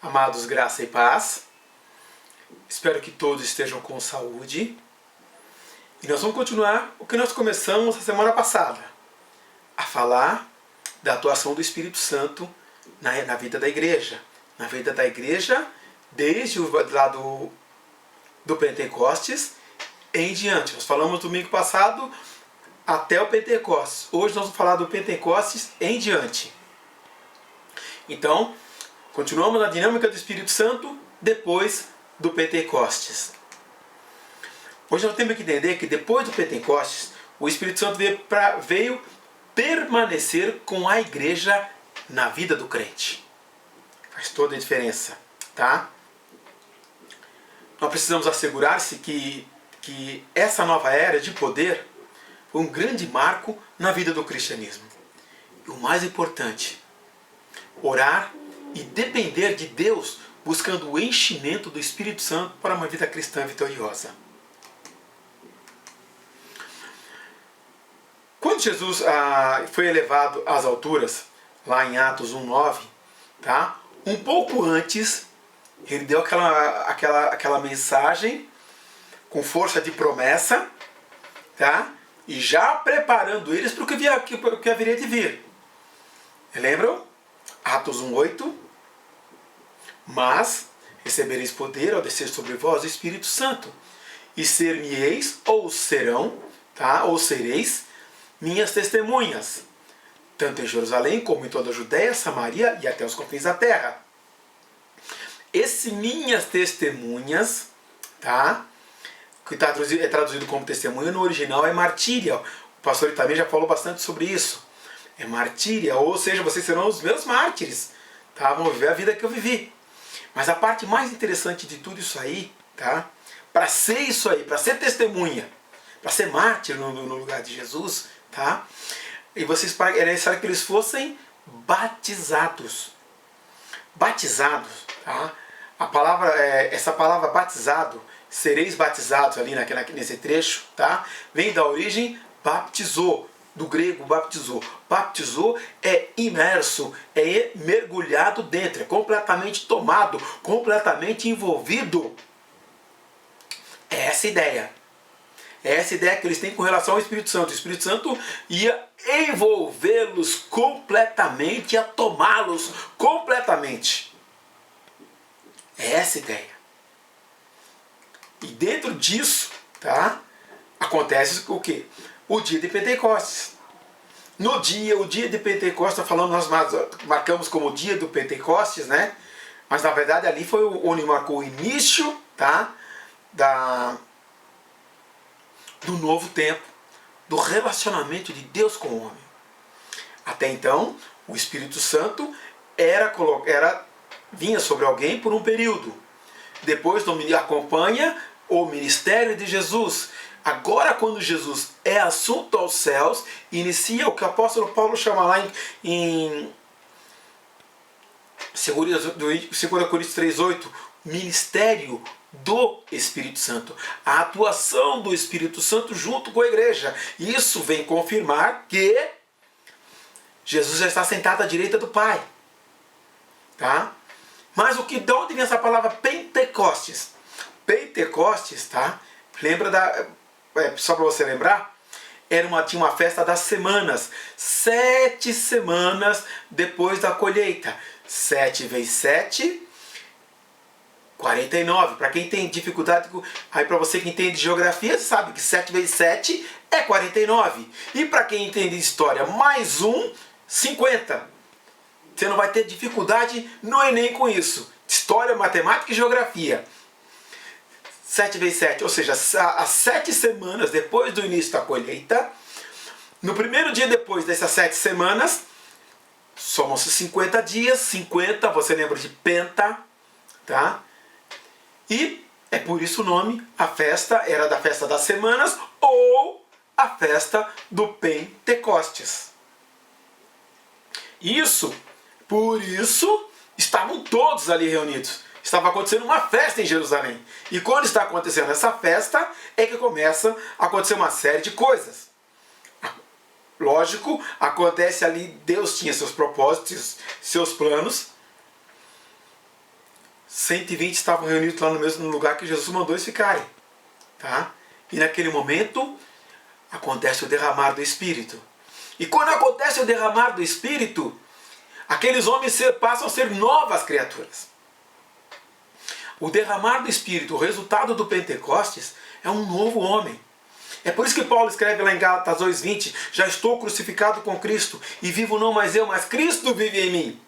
Amados, graça e paz. Espero que todos estejam com saúde. E nós vamos continuar o que nós começamos a semana passada, a falar da atuação do Espírito Santo na vida da igreja. Na vida da igreja, desde o lado do Pentecostes em diante. Nós falamos domingo passado até o Pentecostes. Hoje nós vamos falar do Pentecostes em diante. Então, continuamos na dinâmica do Espírito Santo depois do Pentecostes. Hoje nós temos que entender que depois do Pentecostes, o Espírito Santo veio permanecer com a igreja na vida do crente. Faz toda a diferença, tá? Nós precisamos assegurar-se que essa nova era de poder foi um grande marco na vida do cristianismo. E o mais importante, orar e depender de Deus, buscando o enchimento do Espírito Santo para uma vida cristã vitoriosa. Quando Jesus foi elevado às alturas, lá em Atos 1:9, tá? Um pouco antes, ele deu aquela mensagem com força de promessa, tá? E já preparando eles para o que haveria de vir. Lembram? Atos 1:8. Mas recebereis poder ao descer sobre vós o Espírito Santo, e ser-me-eis, ou serão, tá? Ou sereis, minhas testemunhas, tanto em Jerusalém como em toda a Judéia, Samaria e até os confins da terra. Esse minhas testemunhas, tá? Que é traduzido como testemunha, no original é martíria. O pastor também já falou bastante sobre isso. É martíria, ou seja, vocês serão os meus mártires, tá? Vão viver a vida que eu vivi. Mas a parte mais interessante de tudo isso aí, tá? Para ser isso aí, para ser testemunha, para ser mártir no lugar de Jesus, tá? E era necessário que eles fossem batizados. Batizados, tá? Essa palavra batizado, sereis batizados ali nesse trecho, tá? Vem da origem baptizou, do grego baptizou. Baptizou é imerso, é mergulhado dentro, é completamente tomado, completamente envolvido. É essa ideia. É essa ideia que eles têm com relação ao Espírito Santo. O Espírito Santo ia envolvê-los completamente, ia tomá-los completamente. É essa ideia. E dentro disso, tá? Acontece o quê? O dia de Pentecostes. O dia de Pentecostes, nós marcamos como o dia do Pentecostes, né? Mas na verdade ali foi onde marcou o início, tá? Do novo tempo, do relacionamento de Deus com o homem. Até então, o Espírito Santo vinha sobre alguém por um período. Depois acompanha o ministério de Jesus. Agora, quando Jesus é assunto aos céus, inicia o que o apóstolo Paulo chama lá em 2 Coríntios 3:8, ministério do Espírito Santo. A atuação do Espírito Santo junto com a igreja. Isso vem confirmar que Jesus já está sentado à direita do Pai. Tá? Mas de onde vem essa palavra Pentecostes? Pentecostes, tá? Lembra só para você lembrar, tinha uma festa das semanas. 7 semanas depois da colheita. 7 vezes 7, 49. Para quem tem dificuldade, aí para você que entende geografia, sabe que 7 vezes 7 é 49. E para quem entende história, mais 50. Você não vai ter dificuldade no Enem com isso. História, matemática e geografia. 7 vezes 7, ou seja, as 7 semanas depois do início da colheita, no primeiro dia depois dessas 7 semanas, somam-se 50 dias, 50, você lembra de Penta, tá? E é por isso o nome, a festa era da festa das semanas ou a festa do Pentecostes. Por isso, estavam todos ali reunidos. Estava acontecendo uma festa em Jerusalém. E quando está acontecendo essa festa, é que começa a acontecer uma série de coisas. Lógico, acontece ali, Deus tinha seus propósitos, seus planos. 120 estavam reunidos lá no mesmo lugar que Jesus mandou eles ficarem. Tá? E naquele momento acontece o derramar do Espírito. E quando acontece o derramar do Espírito, aqueles homens passam a ser novas criaturas. O derramar do Espírito, o resultado do Pentecostes, é um novo homem. É por isso que Paulo escreve lá em Gálatas 2:20, já estou crucificado com Cristo, e vivo não mais eu, mas Cristo vive em mim.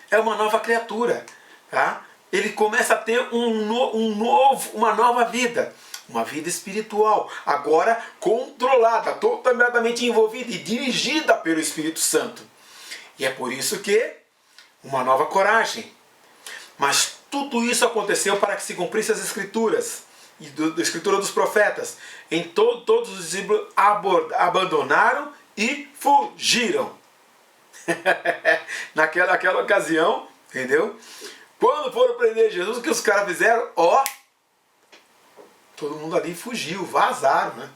É uma nova criatura. Tá? Ele começa a ter uma nova vida. Uma vida espiritual, agora controlada, totalmente envolvida e dirigida pelo Espírito Santo. E é por isso que uma nova coragem. Mas tudo isso aconteceu para que se cumprisse as Escrituras, e da Escritura dos profetas. Em todos os discípulos abandonaram e fugiram. Naquela ocasião, entendeu? Quando foram prender Jesus, o que os caras fizeram? Todo mundo ali fugiu, vazaram, né?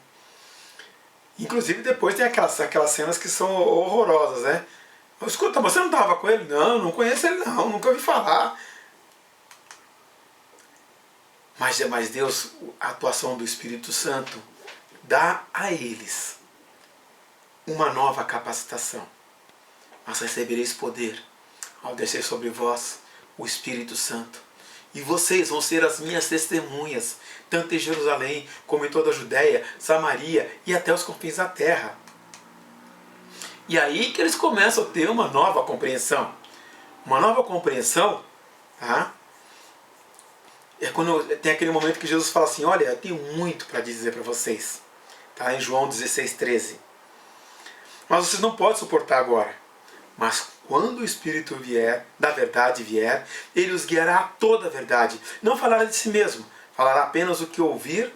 Inclusive depois tem aquelas cenas que são horrorosas, né? Escuta, mas você não estava com ele? Não conheço ele não, nunca ouvi falar. Mas Deus, a atuação do Espírito Santo, dá a eles uma nova capacitação. Mas recebereis poder ao descer sobre vós o Espírito Santo. E vocês vão ser as minhas testemunhas, tanto em Jerusalém, como em toda a Judéia, Samaria e até os confins da terra. E aí que eles começam a ter uma nova compreensão. Uma nova compreensão, tá? É quando tem aquele momento que Jesus fala assim, olha, eu tenho muito para dizer para vocês. Tá? Em João 16:13. Mas vocês não podem suportar agora. Mas quando o Espírito vier, da verdade vier, ele os guiará a toda a verdade. Não falará de si mesmo, falará apenas o que ouvir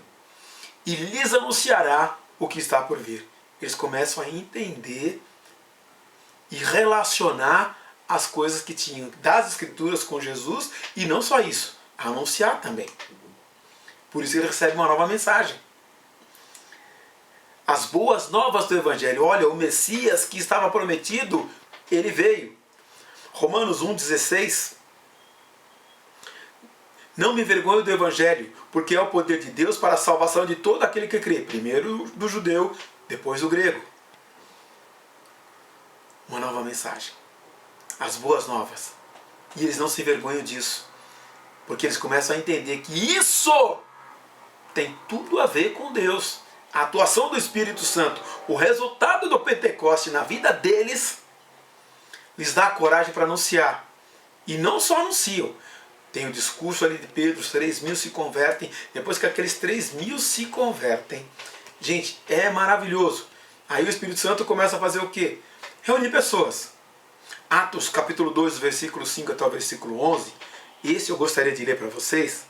e lhes anunciará o que está por vir. Eles começam a entender e relacionar as coisas que tinham das Escrituras com Jesus e não só isso, anunciar também. Por isso ele recebe uma nova mensagem. As boas novas do Evangelho. Olha, o Messias que estava prometido, ele veio. Romanos 1,16. Não me envergonho do Evangelho, porque é o poder de Deus para a salvação de todo aquele que crê. Primeiro do judeu, depois do grego. Uma nova mensagem. As boas novas. E eles não se envergonham disso. Porque eles começam a entender que isso tem tudo a ver com Deus. A atuação do Espírito Santo, o resultado do Pentecoste na vida deles, lhes dá coragem para anunciar. E não só anunciam. Tem o discurso ali de Pedro, os 3.000 se convertem. Depois que aqueles 3.000 se convertem, gente, é maravilhoso. Aí o Espírito Santo começa a fazer o quê? Reunir pessoas. Atos capítulo 2, versículo 5 até o versículo 11. Esse eu gostaria de ler para vocês.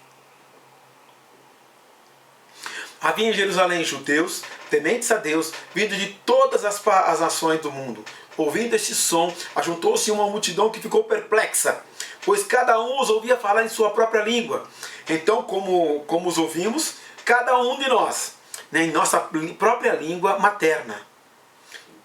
Havia em Jerusalém judeus, tementes a Deus, vindo de todas as nações do mundo. Ouvindo este som, ajuntou-se uma multidão que ficou perplexa, pois cada um os ouvia falar em sua própria língua. Então, como os ouvimos, cada um de nós, em nossa própria língua materna.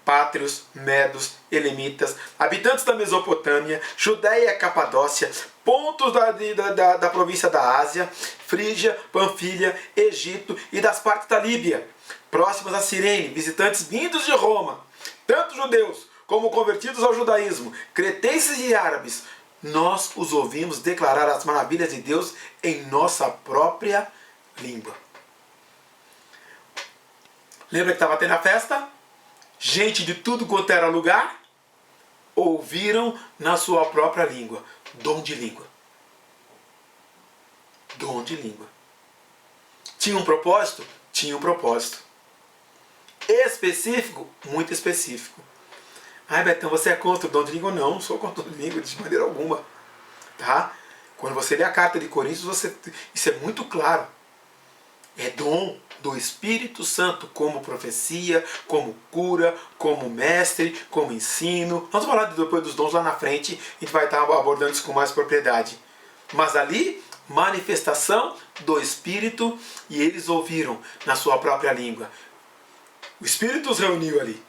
Pátrios, medos, elemitas, habitantes da Mesopotâmia, Judéia e Capadócia, pontos da província da Ásia, Frígia, Panfilha, Egito e das partes da Líbia, próximas a Cirene, visitantes vindos de Roma, tanto judeus como convertidos ao judaísmo, cretenses e árabes, nós os ouvimos declarar as maravilhas de Deus em nossa própria língua. Lembra que estava tendo a festa? Gente de tudo quanto era lugar ouviram na sua própria língua. Dom de língua. Dom de língua. Tinha um propósito? Tinha um propósito. Específico? Muito específico. Ai, Betão, você é contra o dom de língua? Não, não sou contra o dom de língua de maneira alguma. Tá? Quando você lê a carta de Coríntios, isso é muito claro. É dom do Espírito Santo, como profecia, como cura, como mestre, como ensino. Nós vamos falar depois dos dons lá na frente, a gente vai estar abordando isso com mais propriedade. Mas ali, manifestação do Espírito, e eles ouviram na sua própria língua. O Espírito os reuniu ali.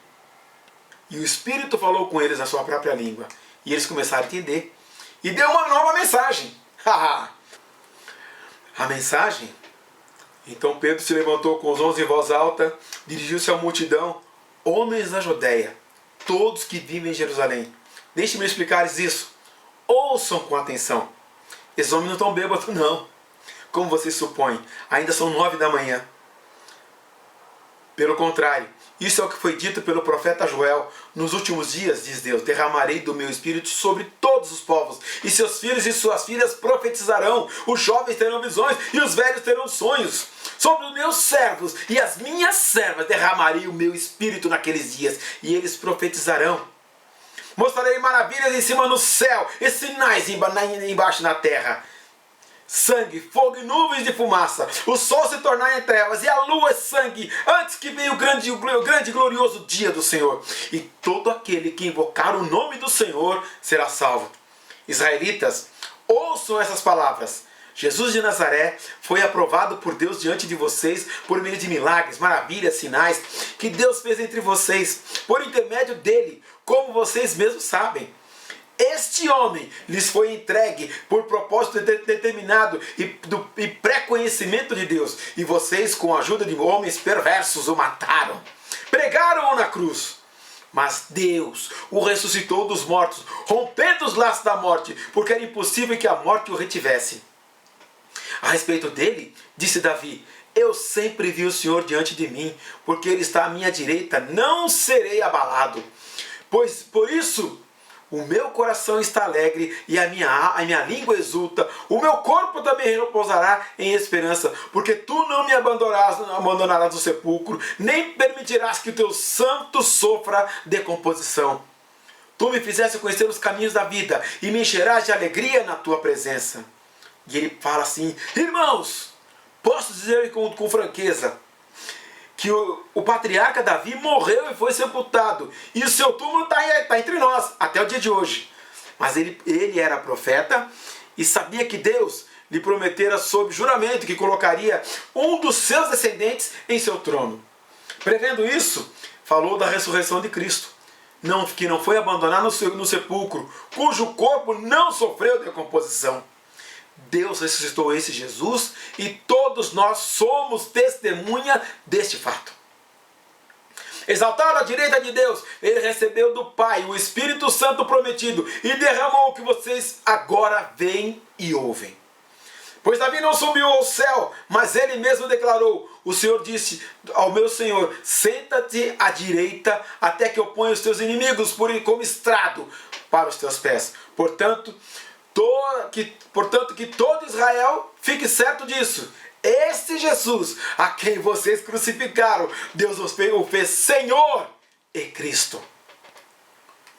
E o Espírito falou com eles na sua própria língua. E eles começaram a entender. E deu uma nova mensagem. A mensagem? Então Pedro se levantou com os 11 em voz alta, dirigiu-se à multidão: homens da Judéia, todos que vivem em Jerusalém, deixe-me explicar-lhes isso. Ouçam com atenção. Esses homens não estão bêbados, não. Como vocês supõem, ainda são 9 da manhã. Pelo contrário, isso é o que foi dito pelo profeta Joel. Nos últimos dias, diz Deus, derramarei do meu espírito sobre todos os povos, e seus filhos e suas filhas profetizarão, os jovens terão visões e os velhos terão sonhos. Sobre os meus servos e as minhas servas derramarei o meu espírito naqueles dias, e eles profetizarão. Mostrarei maravilhas em cima no céu e sinais embaixo na terra: sangue, fogo e nuvens de fumaça. O sol se tornar em trevas e a lua é sangue, antes que venha o grande e glorioso dia do Senhor. E todo aquele que invocar o nome do Senhor será salvo. Israelitas, ouçam essas palavras. Jesus de Nazaré foi aprovado por Deus diante de vocês por meio de milagres, maravilhas, sinais que Deus fez entre vocês, por intermédio dele, como vocês mesmos sabem. Este homem lhes foi entregue por propósito determinado e pré-conhecimento de Deus, e vocês, com a ajuda de homens perversos, o mataram. Pregaram-o na cruz. Mas Deus o ressuscitou dos mortos, rompendo os laços da morte, porque era impossível que a morte o retivesse. A respeito dele, disse Davi: eu sempre vi o Senhor diante de mim, porque ele está à minha direita, não serei abalado. Pois por isso o meu coração está alegre e a minha língua exulta. O meu corpo também repousará em esperança, porque tu não me abandonarás no sepulcro, nem permitirás que o teu santo sofra decomposição. Tu me fizeste conhecer os caminhos da vida e me encherás de alegria na tua presença. E ele fala assim: irmãos, posso dizer com franqueza que o patriarca Davi morreu e foi sepultado, e o seu túmulo está entre nós até o dia de hoje. Mas ele era profeta e sabia que Deus lhe prometera sob juramento que colocaria um dos seus descendentes em seu trono. Prevendo isso, falou da ressurreição de Cristo, que não foi abandonado no sepulcro, cujo corpo não sofreu decomposição. Deus ressuscitou esse Jesus e todos nós somos testemunha deste fato. Exaltado à direita de Deus, ele recebeu do Pai o Espírito Santo prometido e derramou o que vocês agora veem e ouvem. Pois Davi não subiu ao céu, mas ele mesmo declarou: o Senhor disse ao meu Senhor: senta-te à direita até que eu ponha os teus inimigos como estrado para os teus pés. Portanto, que todo Israel fique certo disso. Este Jesus, a quem vocês crucificaram, Deus o fez Senhor e Cristo.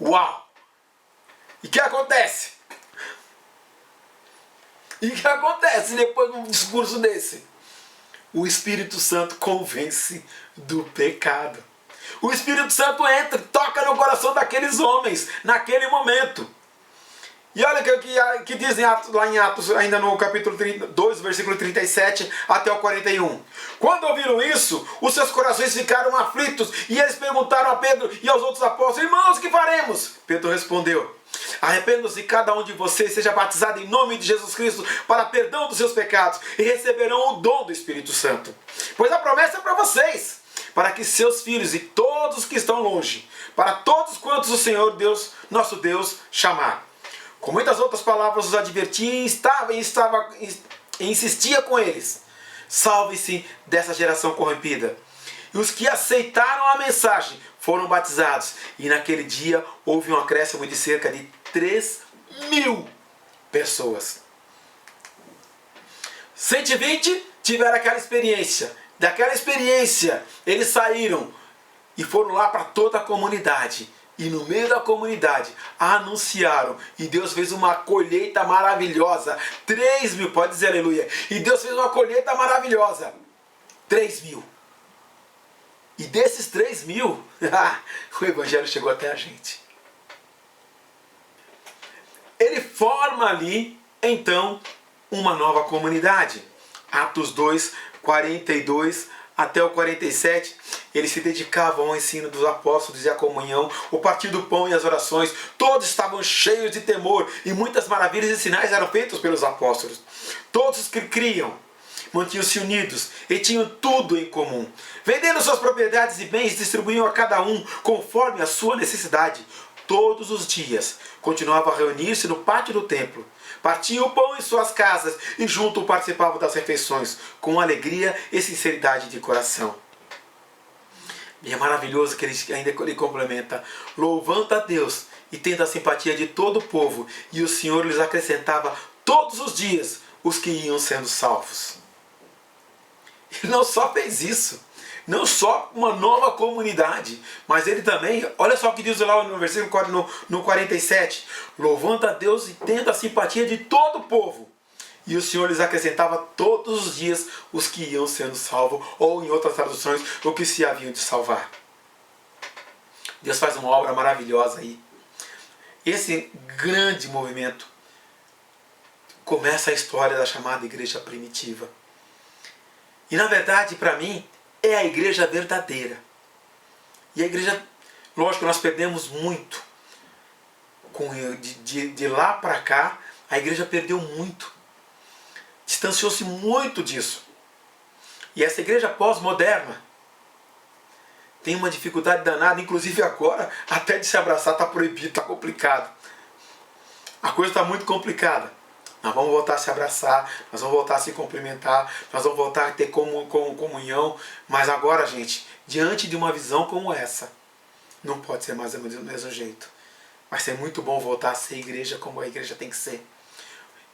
Uau! E o que acontece? E o que acontece depois de um discurso desse? O Espírito Santo convence do pecado. O Espírito Santo entra, toca no coração daqueles homens, naquele momento. E olha o que diz lá em Atos, ainda no capítulo 2, versículo 37 até o 41. Quando ouviram isso, os seus corações ficaram aflitos, e eles perguntaram a Pedro e aos outros apóstolos: irmãos, o que faremos? Pedro respondeu: arrependam-se cada um de vocês, seja batizado em nome de Jesus Cristo para perdão dos seus pecados, e receberão o dom do Espírito Santo. Pois a promessa é para vocês, para que seus filhos e todos que estão longe, para todos quantos o Senhor Deus, nosso Deus, chamar. Com muitas outras palavras os advertia e insistia com eles: salve-se dessa geração corrompida. E os que aceitaram a mensagem foram batizados, e naquele dia houve um acréscimo de cerca de 3.000 pessoas. 120 tiveram aquela experiência. Daquela experiência eles saíram e foram lá para toda a comunidade. E no meio da comunidade anunciaram, e Deus fez uma colheita maravilhosa. 3.000, pode dizer aleluia. E Deus fez uma colheita maravilhosa. 3.000. E desses 3.000, o Evangelho chegou até a gente. Ele forma ali, então, uma nova comunidade. Atos 2, 42 até o 47, Eles se dedicavam ao ensino dos apóstolos e à comunhão, o partir do pão e as orações. Todos estavam cheios de temor e muitas maravilhas e sinais eram feitos pelos apóstolos. Todos os que criam mantinham-se unidos e tinham tudo em comum. Vendendo suas propriedades e bens, distribuíam a cada um conforme a sua necessidade. Todos os dias continuavam a reunir-se no pátio do templo. Partiam o pão em suas casas e junto participavam das refeições, com alegria e sinceridade de coração. E é maravilhoso que ele complementa, louvando a Deus e tendo a simpatia de todo o povo, e o Senhor lhes acrescentava todos os dias os que iam sendo salvos. Ele não só fez isso, não só uma nova comunidade, mas ele também, olha só o que diz lá no versículo no 47, louvando a Deus e tendo a simpatia de todo o povo. E o Senhor lhes acrescentava todos os dias os que iam sendo salvos, ou em outras traduções, o que se haviam de salvar. Deus faz uma obra maravilhosa aí. Esse grande movimento começa a história da chamada igreja primitiva. E na verdade, para mim, é a igreja verdadeira. E a igreja, lógico, nós perdemos muito. De lá para cá, a igreja perdeu muito. Distanciou-se muito disso. E essa igreja pós-moderna tem uma dificuldade danada, inclusive agora, até de se abraçar está proibido, está complicado. A coisa está muito complicada. Nós vamos voltar a se abraçar, nós vamos voltar a se cumprimentar, nós vamos voltar a ter comunhão. Mas agora, gente, diante de uma visão como essa, não pode ser mais do mesmo jeito. Vai ser muito bom voltar a ser igreja como a igreja tem que ser.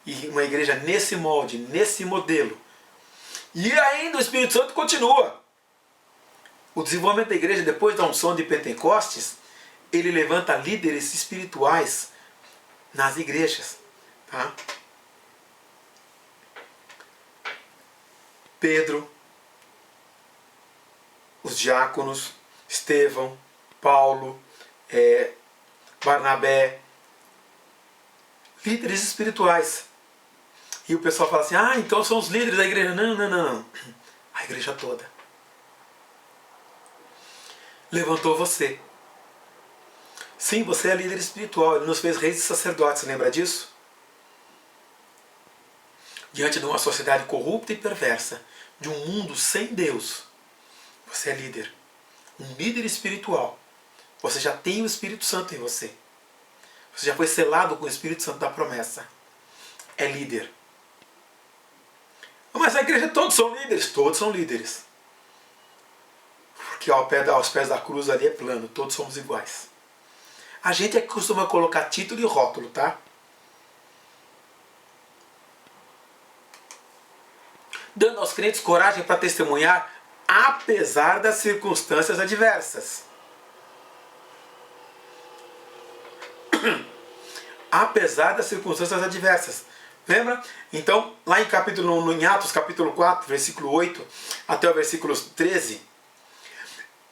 E uma igreja nesse molde, nesse modelo. E ainda o Espírito Santo continua. O desenvolvimento da igreja, depois da unção de Pentecostes, ele levanta líderes espirituais nas igrejas. Tá? Pedro, os diáconos, Estevão, Paulo, Barnabé, líderes espirituais. E o pessoal fala assim, então são os líderes da igreja. Não. A igreja toda. Levantou você. Sim, você é líder espiritual. Ele nos fez reis e sacerdotes, lembra disso? Diante de uma sociedade corrupta e perversa, de um mundo sem Deus, você é líder. Um líder espiritual. Você já tem o Espírito Santo em você. Você já foi selado com o Espírito Santo da promessa. É líder. Mas a igreja todos são líderes? Todos são líderes. Porque aos pés da cruz ali é plano, todos somos iguais. A gente é que costuma colocar título e rótulo, tá? Dando aos crentes coragem para testemunhar, apesar das circunstâncias adversas. Apesar das circunstâncias adversas. Lembra? Então, lá em Atos capítulo 4, versículo 8 até o versículo 13.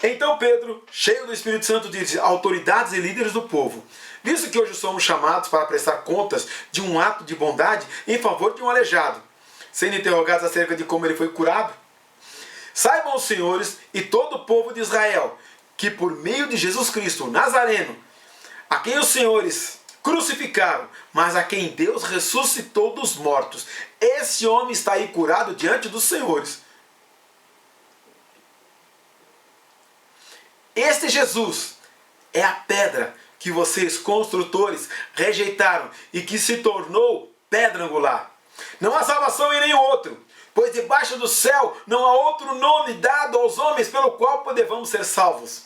Então Pedro, cheio do Espírito Santo, disse: autoridades e líderes do povo, visto que hoje somos chamados para prestar contas de um ato de bondade em favor de um aleijado, sendo interrogados acerca de como ele foi curado, saibam os senhores e todo o povo de Israel, que por meio de Jesus Cristo, o Nazareno, a quem os senhores crucificaram, mas a quem Deus ressuscitou dos mortos, esse homem está aí curado diante dos senhores. Este Jesus é a pedra que vocês, construtores, rejeitaram e que se tornou pedra angular. Não há salvação em nenhum outro, pois debaixo do céu não há outro nome dado aos homens pelo qual podemos ser salvos.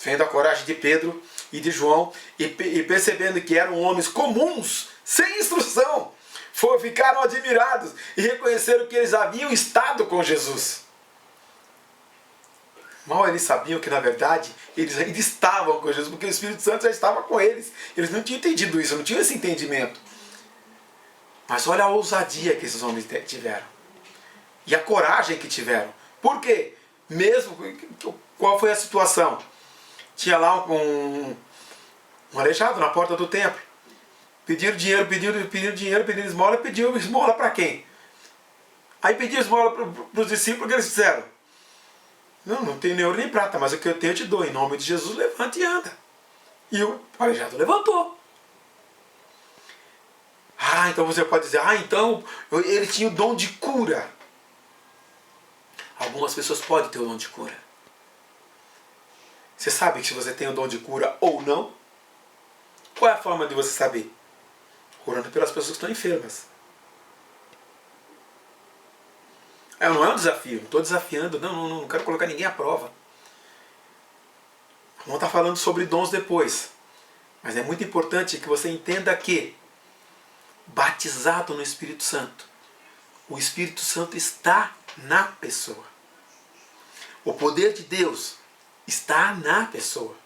Vendo a coragem de Pedro e de João e percebendo que eram homens comuns, sem instrução, ficaram admirados e reconheceram que eles haviam estado com Jesus. Mal eles sabiam que, na verdade, eles ainda estavam com Jesus, porque o Espírito Santo já estava com eles. Eles não tinham entendido isso, não tinham esse entendimento. Mas olha a ousadia que esses homens tiveram. E a coragem que tiveram. Por quê? Qual foi a situação? Tinha lá um aleijado na porta do templo. Pediram dinheiro, pediram esmola, pediu esmola para quem? Aí pediu esmola para os discípulos, que eles fizeram? Não tenho nem ouro nem prata, mas o que eu tenho eu te dou. Em nome de Jesus, levante e anda. E o aleijado levantou. Então você pode dizer, então ele tinha o dom de cura. Algumas pessoas podem ter o dom de cura. Você sabe que se você tem o dom de cura ou não? Qual é a forma de você saber? Orando pelas pessoas que estão enfermas. Não é um desafio, não estou desafiando, não quero colocar ninguém à prova. Vamos estar falando sobre dons depois. Mas é muito importante que você entenda que, batizado no Espírito Santo, o Espírito Santo está na pessoa. O poder de Deus está na pessoa.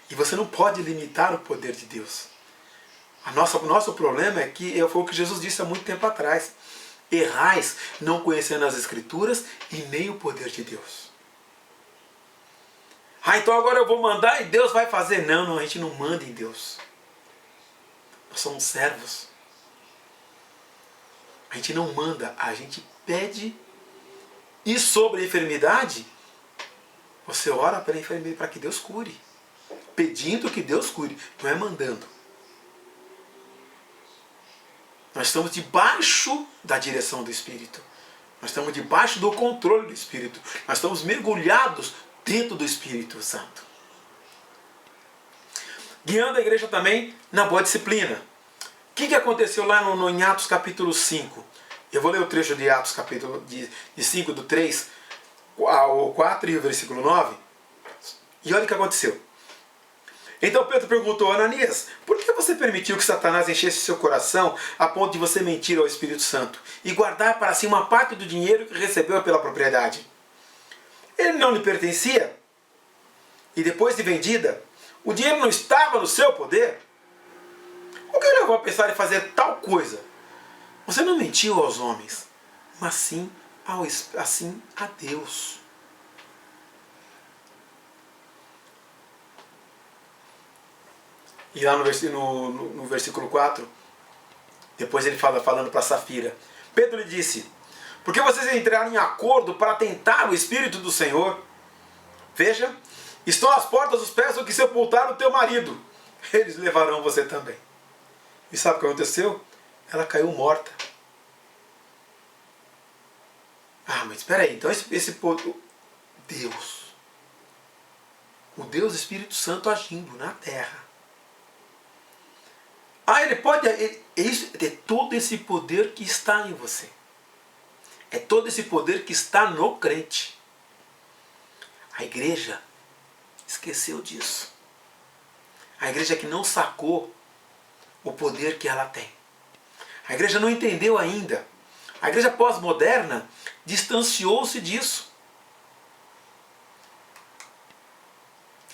E você não pode limitar o poder de Deus. O nosso problema é que foi o que Jesus disse há muito tempo atrás. Errais não conhecendo as Escrituras e nem o poder de Deus. Então agora eu vou mandar e Deus vai fazer. Não, a gente não manda em Deus. Nós somos servos. A gente não manda, a gente pede. E sobre a enfermidade, você ora pela enfermidade para que Deus cure. Pedindo que Deus cure, não é mandando. Nós estamos debaixo da direção do Espírito. Nós estamos debaixo do controle do Espírito. Nós estamos mergulhados dentro do Espírito Santo. Guiando a igreja também na boa disciplina. O que aconteceu lá em Atos capítulo 5? Eu vou ler o trecho de Atos capítulo 5, do 3 ao 4 e o versículo 9. E olha o que aconteceu. Então Pedro perguntou a Ananias, por que você permitiu que Satanás enchesse seu coração a ponto de você mentir ao Espírito Santo e guardar para si uma parte do dinheiro que recebeu pela propriedade? Ele não lhe pertencia? E depois de vendida, o dinheiro não estava no seu poder? O que levou a pensar em fazer tal coisa? Você não mentiu aos homens, mas sim a Deus. E lá no versículo 4, depois ele falando para Safira, Pedro lhe disse, por que vocês entraram em acordo para tentar o Espírito do Senhor? Veja, estão às portas os pés do que sepultaram o teu marido. Eles levarão você também. E sabe o que aconteceu? Ela caiu morta. Mas espera aí, então esse povo, Deus, o Deus Espírito Santo agindo na terra. Ele pode, é todo esse poder que está em você. É todo esse poder que está no crente. A igreja esqueceu disso. A igreja que não sacou o poder que ela tem. A igreja não entendeu ainda. A igreja pós-moderna distanciou-se disso.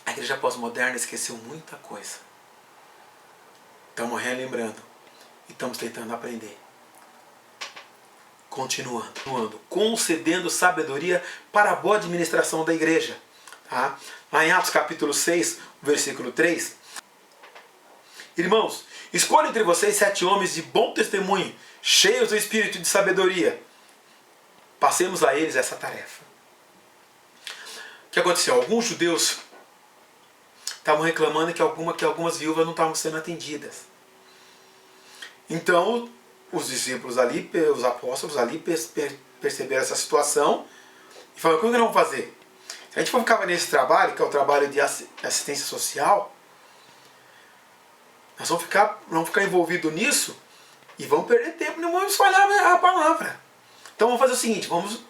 A igreja pós-moderna esqueceu muita coisa. Estamos relembrando e estamos tentando aprender. Continuando. Concedendo sabedoria para a boa administração da igreja. Tá? Lá em Atos capítulo 6, versículo 3. Irmãos, escolha entre vocês 7 homens de bom testemunho, cheios do espírito de sabedoria. Passemos a eles essa tarefa. O que aconteceu? Alguns judeus estavam reclamando que algumas viúvas não estavam sendo atendidas. Então, os discípulos ali, os apóstolos ali perceberam essa situação e falaram, o que nós vamos fazer? Se a gente for ficar nesse trabalho, que é o trabalho de assistência social, nós vamos ficar envolvidos nisso e vamos perder tempo, não vamos espalhar a palavra. Então vamos fazer o seguinte, vamos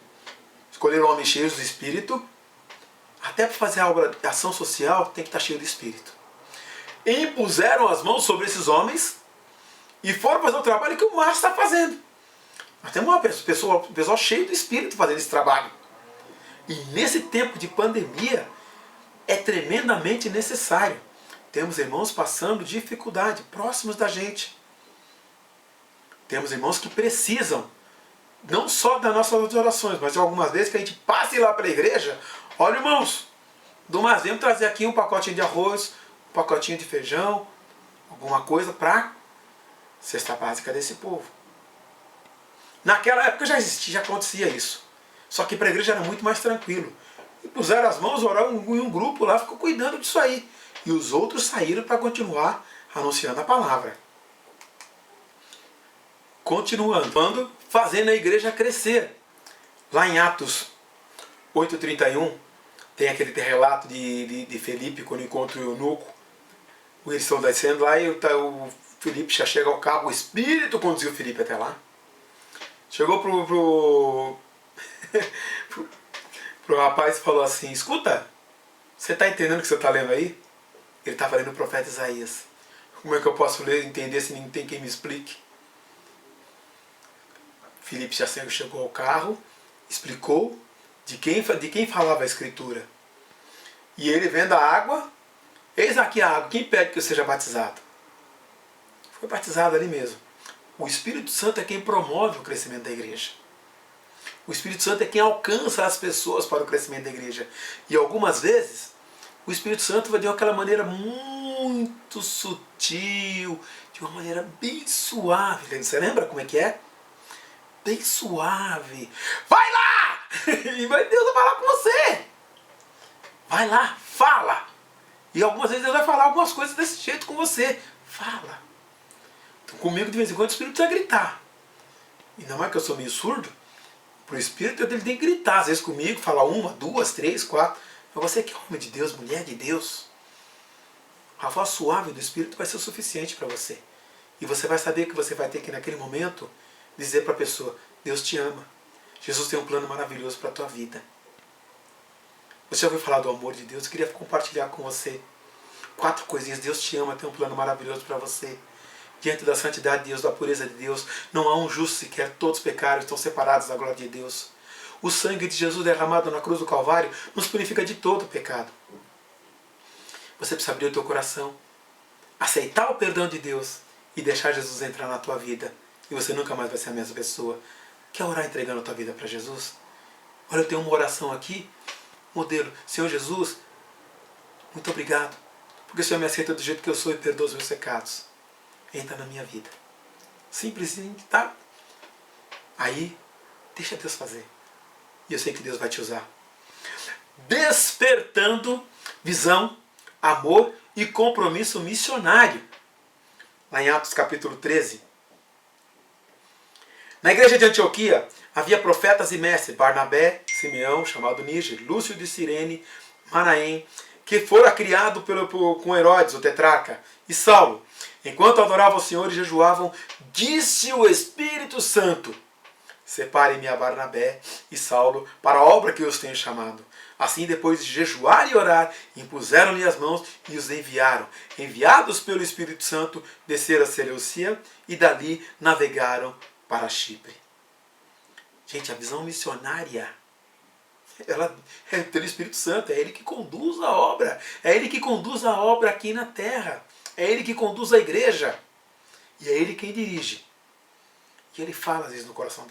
escolher homens cheios do Espírito. Até para fazer a obra de ação social tem que estar cheio do Espírito. E impuseram as mãos sobre esses homens e foram fazer o trabalho que o Márcio está fazendo. Nós temos uma pessoa cheia do Espírito fazendo esse trabalho. E nesse tempo de pandemia é tremendamente necessário. Temos irmãos passando dificuldade, próximos da gente. Temos irmãos que precisam, não só das nossas orações, mas algumas vezes que a gente passe lá para a igreja. Olha, irmãos, do mais vamos trazer aqui um pacotinho de arroz, um pacotinho de feijão, alguma coisa para cesta básica desse povo. Naquela época já existia, já acontecia isso. Só que para a igreja era muito mais tranquilo. E puseram as mãos, oraram em um grupo lá, ficou cuidando disso aí. E os outros saíram para continuar anunciando a palavra. Continuando, fazendo a igreja crescer. Lá em Atos 8:31, tem aquele relato de Felipe quando encontra o eunuco. Eles estão descendo lá e o Felipe já chega ao carro, o Espírito conduziu o Felipe até lá. Chegou pro rapaz e falou assim: escuta, você está entendendo o que você está lendo aí? Ele estava lendo o profeta Isaías. Como é que eu posso ler e entender se não tem quem me explique? Filipe já chegou ao carro, explicou de quem falava a escritura. E ele vendo a água, eis aqui a água, quem pede que eu seja batizado? Foi batizado ali mesmo. O Espírito Santo é quem promove o crescimento da igreja. O Espírito Santo é quem alcança as pessoas para o crescimento da igreja. E algumas vezes, o Espírito Santo vai de aquela maneira muito sutil, de uma maneira bem suave. Você lembra como é que é? Bem suave. Vai lá! E Deus vai falar com você. Vai lá, fala. E algumas vezes Deus vai falar algumas coisas desse jeito com você. Fala. Então, comigo, de vez em quando, o Espírito vai gritar. E não é que eu sou meio surdo. Para o Espírito, ele tem que gritar. Às vezes comigo, falar 1, 2, 3, 4. Mas você que é homem de Deus, mulher de Deus, a voz suave do Espírito vai ser o suficiente para você. E você vai saber que você vai ter que, naquele momento, dizer para a pessoa: Deus te ama. Jesus tem um plano maravilhoso para a tua vida. Você já ouviu falar do amor de Deus? Eu queria compartilhar com você 4 coisinhas. Deus te ama, tem um plano maravilhoso para você. Diante da santidade de Deus, da pureza de Deus, não há um justo sequer, todos pecaram, estão separados da glória de Deus. O sangue de Jesus derramado na cruz do Calvário nos purifica de todo pecado. Você precisa abrir o teu coração, aceitar o perdão de Deus e deixar Jesus entrar na tua vida. E você nunca mais vai ser a mesma pessoa. Quer orar entregando a tua vida para Jesus? Olha, eu tenho uma oração aqui, modelo. Senhor Jesus, muito obrigado, porque o Senhor me aceita do jeito que eu sou e perdoa os meus pecados. Entra na minha vida. Simplesinho, tá? Aí, deixa Deus fazer. E eu sei que Deus vai te usar. Despertando visão, amor e compromisso missionário. Lá em Atos capítulo 13. Na igreja de Antioquia havia profetas e mestres, Barnabé, Simeão, chamado Níger, Lúcio de Cirene, Manaém, que fora criado com Herodes, o tetrarca, e Saulo. Enquanto adoravam o Senhor e jejuavam, disse o Espírito Santo: separem-me a Barnabé e Saulo para a obra que eu os tenho chamado. Assim, depois de jejuar e orar, impuseram-lhe as mãos e os enviaram. Enviados pelo Espírito Santo, desceram a Seleucia e dali navegaram para Chipre. Gente, a visão missionária, ela é pelo Espírito Santo, é Ele que conduz a obra. É Ele que conduz a obra aqui na terra. É Ele que conduz a igreja. E é Ele quem dirige. E Ele fala, às vezes, no coração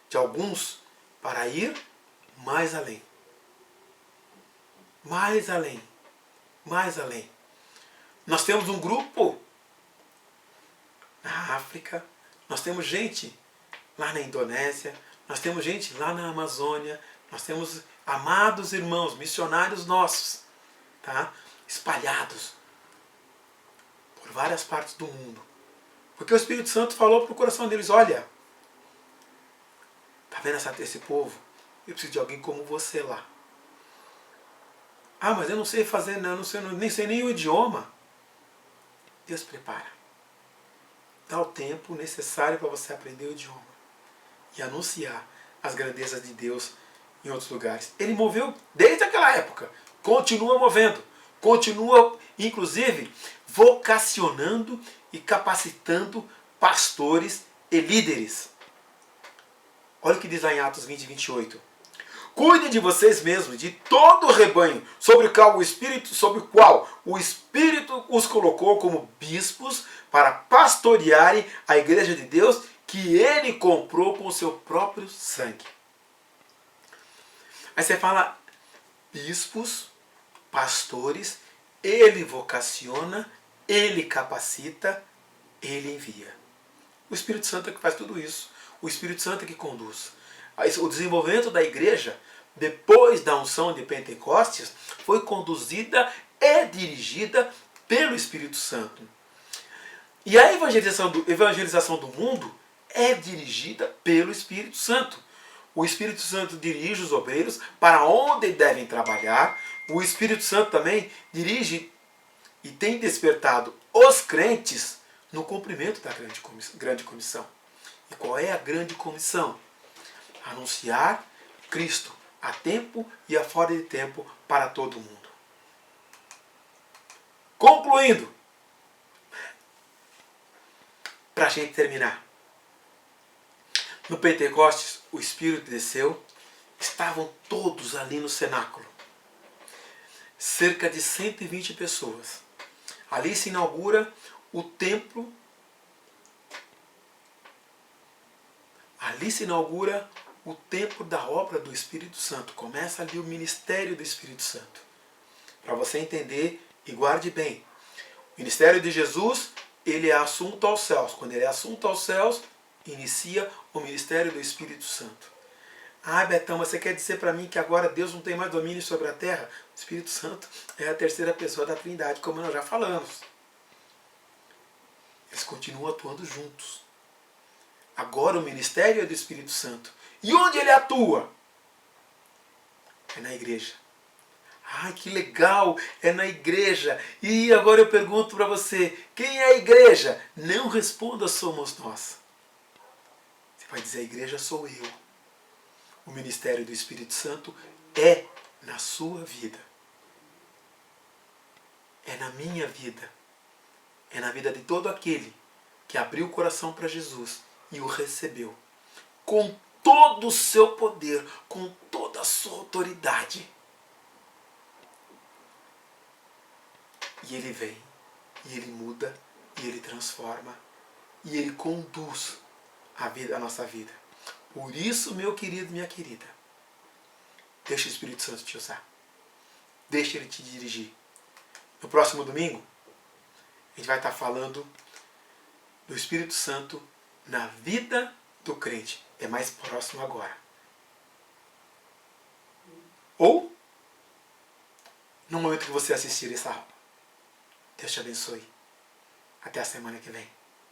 de alguns para ir mais além. Mais além. Mais além. Nós temos um grupo na África. Nós temos gente lá na Indonésia. Nós temos gente lá na Amazônia. Nós temos amados irmãos, missionários nossos, tá? Espalhados por várias partes do mundo. Porque o Espírito Santo falou para o coração deles: olha, tá vendo esse povo? Eu preciso de alguém como você lá. Ah, mas eu não sei fazer, não, nem sei nem o idioma. Deus prepara. Dá o tempo necessário para você aprender o idioma e anunciar as grandezas de Deus em outros lugares. Ele moveu desde aquela época, continua movendo, continua, inclusive, vocacionando e capacitando pastores e líderes. Olha o que diz lá em Atos 20, 28. Cuidem de vocês mesmos, de todo o rebanho, sobre o qual o Espírito os colocou como bispos para pastorearem a igreja de Deus que Ele comprou com o seu próprio sangue. Aí você fala, bispos, pastores, Ele vocaciona, Ele capacita, Ele envia. O Espírito Santo é que faz tudo isso. O Espírito Santo é que conduz. O desenvolvimento da igreja depois da unção de Pentecostes, foi conduzida e dirigida pelo Espírito Santo. E a evangelização do mundo é dirigida pelo Espírito Santo. O Espírito Santo dirige os obreiros para onde devem trabalhar. O Espírito Santo também dirige e tem despertado os crentes no cumprimento da grande comissão. E qual é a grande comissão? Anunciar Cristo a tempo e a fora de tempo para todo mundo. Concluindo, para a gente terminar. No Pentecostes, o Espírito desceu, estavam todos ali no cenáculo. Cerca de 120 pessoas. Ali se inaugura o templo. Ali se inaugura o templo da obra do Espírito Santo. Começa ali o ministério do Espírito Santo. Para você entender e guarde bem. O ministério de Jesus, ele é assunto aos céus. Quando ele é assunto aos céus, inicia o ministério do Espírito Santo. Ah, Betão, você quer dizer para mim que agora Deus não tem mais domínio sobre a terra? O Espírito Santo é a terceira pessoa da Trindade, como nós já falamos. Eles continuam atuando juntos. Agora o ministério é do Espírito Santo. E onde ele atua? É na igreja. Ai, que legal! É na igreja. E agora eu pergunto para você, quem é a igreja? Não responda, somos nós. Você vai dizer, a igreja sou eu. O ministério do Espírito Santo é na sua vida. É na minha vida. É na vida de todo aquele que abriu o coração para Jesus e o recebeu. Com todo o seu poder, com toda a sua autoridade. E ele vem, e ele muda, e ele transforma, e ele conduz a nossa vida. Por isso, meu querido, minha querida, deixa o Espírito Santo te usar. Deixa ele te dirigir. No próximo domingo, a gente vai estar falando do Espírito Santo na vida do crente. É mais próximo agora. Ou, no momento que você assistir essa aula. Deus te abençoe. Até a semana que vem.